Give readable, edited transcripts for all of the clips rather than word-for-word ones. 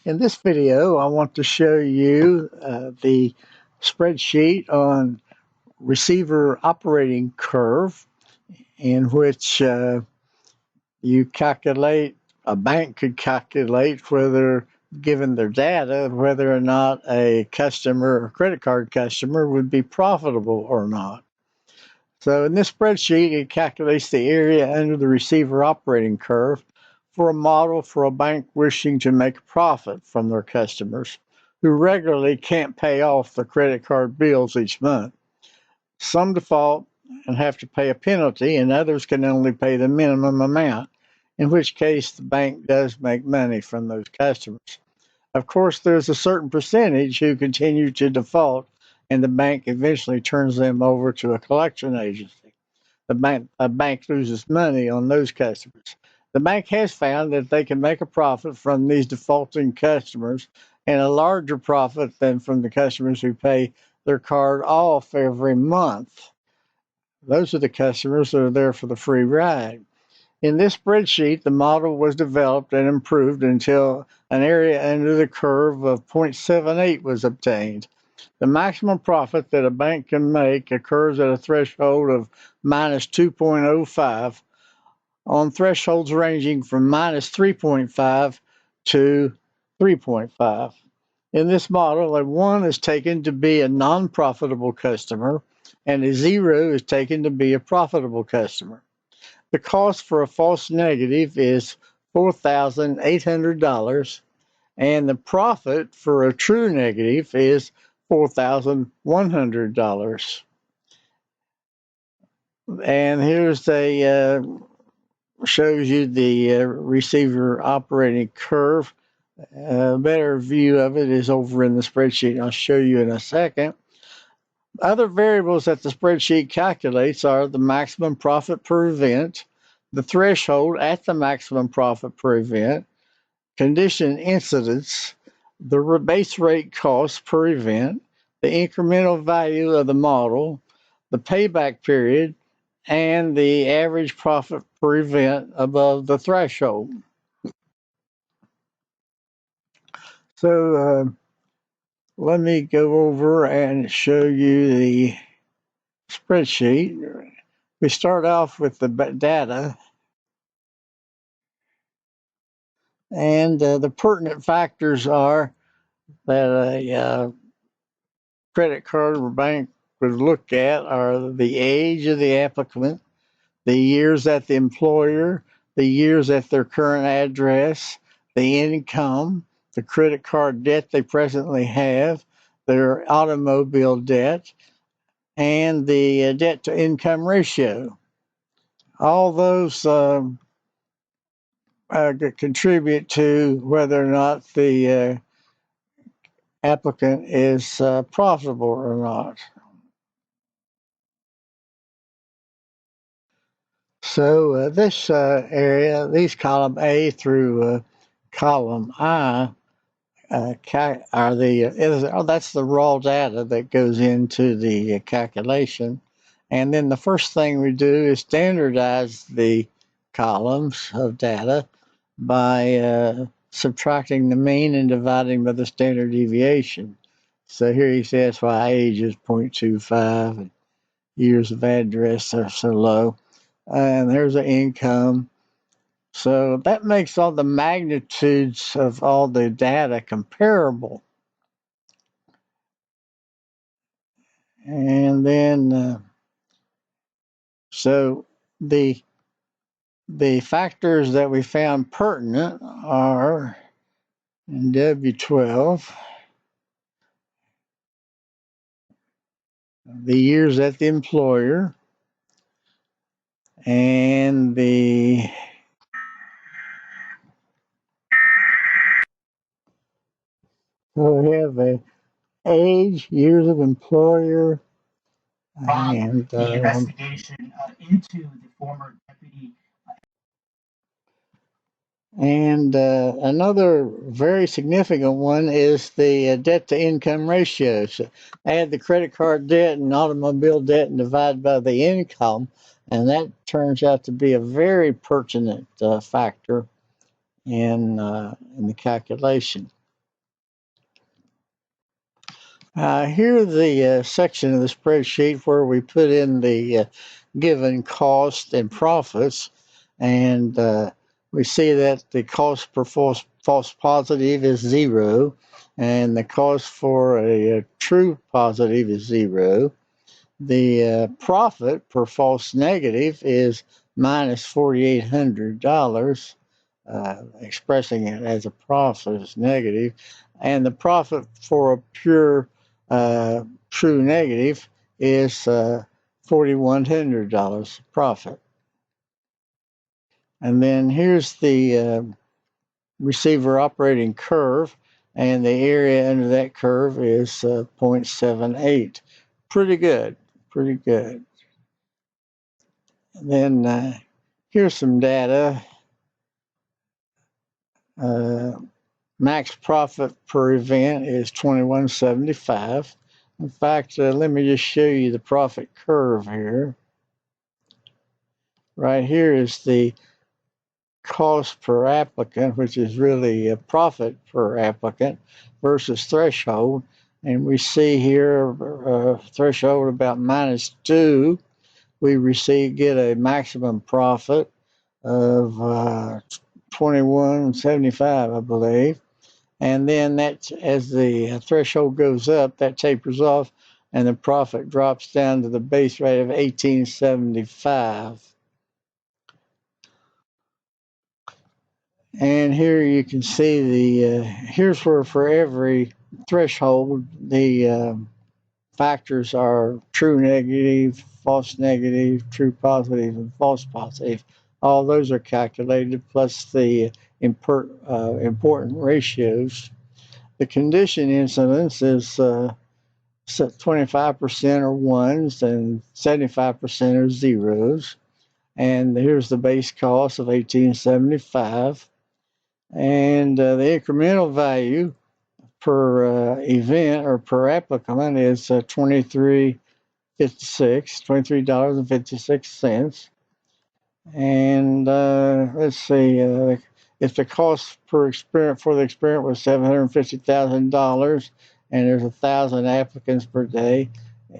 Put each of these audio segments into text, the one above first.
In this video, I want to show you the spreadsheet on receiver operating curve in which you calculate, a bank could calculate whether, given their data, whether or not a customer, a credit card customer, would be profitable or not. So in this spreadsheet, it calculates the area under the receiver operating curve for a model for a bank wishing to make a profit from their customers who regularly can't pay off their credit card bills each month. Some default and have to pay a penalty, and others can only pay the minimum amount, in which case the bank does make money from those customers. Of course, there's a certain percentage who continue to default, and the bank eventually turns them over to a collection agency. A bank loses money on those customers. The bank has found that they can make a profit from these defaulting customers, and a larger profit than from the customers who pay their card off every month. Those are the customers that are there for the free ride. In this spreadsheet, the model was developed and improved until an area under the curve of 0.78 was obtained. The maximum profit that a bank can make occurs at a threshold of minus 2.05 on thresholds ranging from minus 3.5 to 3.5. In this model, a 1 is taken to be a non-profitable customer and a 0 is taken to be a profitable customer. The cost for a false negative is $4,800, and the profit for a true negative is $4,100. And here's a shows you the receiver operating curve. A better view of it is over in the spreadsheet. I'll show you in a second. Other variables that the spreadsheet calculates are the maximum profit per event, the threshold at the maximum profit per event, condition incidence, the base rate cost per event, the incremental value of the model, the payback period, and the average profit per event above the threshold. So let me go over and show you the spreadsheet. We start off with the data, and the pertinent factors are that a credit card or bank would look at are the age of the applicant, the years at the employer, the years at their current address, the income, the credit card debt they presently have, their automobile debt, and the debt to income ratio. All those contribute to whether or not the applicant is profitable or not. So this area, these column A through column I, are that's the raw data that goes into the calculation. And then the first thing we do is standardize the columns of data by subtracting the mean and dividing by the standard deviation. So here he says why age is 0.25 and years of address are so low. And there's the income. So that makes all the magnitudes of all the data comparable. And then, so the factors that we found pertinent are in W12, the years at the employer, and so we have a age, years of employer, and the investigation into the former deputy. And another very significant one is the debt to income ratio. So add the credit card debt and automobile debt and divide by the income, and that turns out to be a very pertinent factor in the calculation. Here the section of the spreadsheet where we put in the given cost and profits, and we see that the cost per false positive is 0, and the cost for a true positive is 0. The profit per false negative is minus $4,800, expressing it as a profit is negative, and the profit for a pure true negative is $4,100 profit. And then here's the receiver operating curve, and the area under that curve is 0.78. Pretty good, pretty good. And then here's some data. Max profit per event is $21.75. In fact, let me just show you the profit curve here. Right here is the cost per applicant, which is really a profit per applicant, versus threshold. And we see here threshold about -2. We get a maximum profit of $21.75, I believe. And then that, as the threshold goes up, that tapers off, and the profit drops down to the base rate of $18.75. And here you can see the here's where for every threshold the factors are true negative, false negative, true positive, and false positive. All those are calculated, plus the important ratios. The condition incidence is 25% are ones and 75% are zeros. And here's the base cost of $18.75. And the incremental value per event or per applicant is $23.56. And let's see, if the cost per experiment for the experiment was $750,000 and there's 1,000 applicants per day,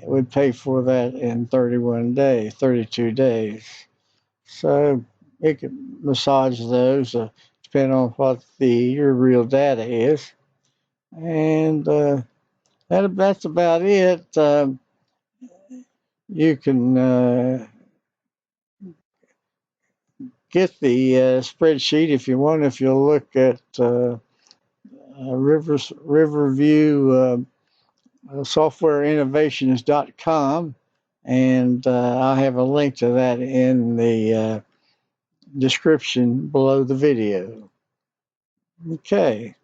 we'd pay for that in 32 days. So it can massage those depending on what your real data is. And that's about it. You can get the spreadsheet if you want. If you'll look at Riverview softwareinnovations.com, and I'll have a link to that in the description below the video. Okay.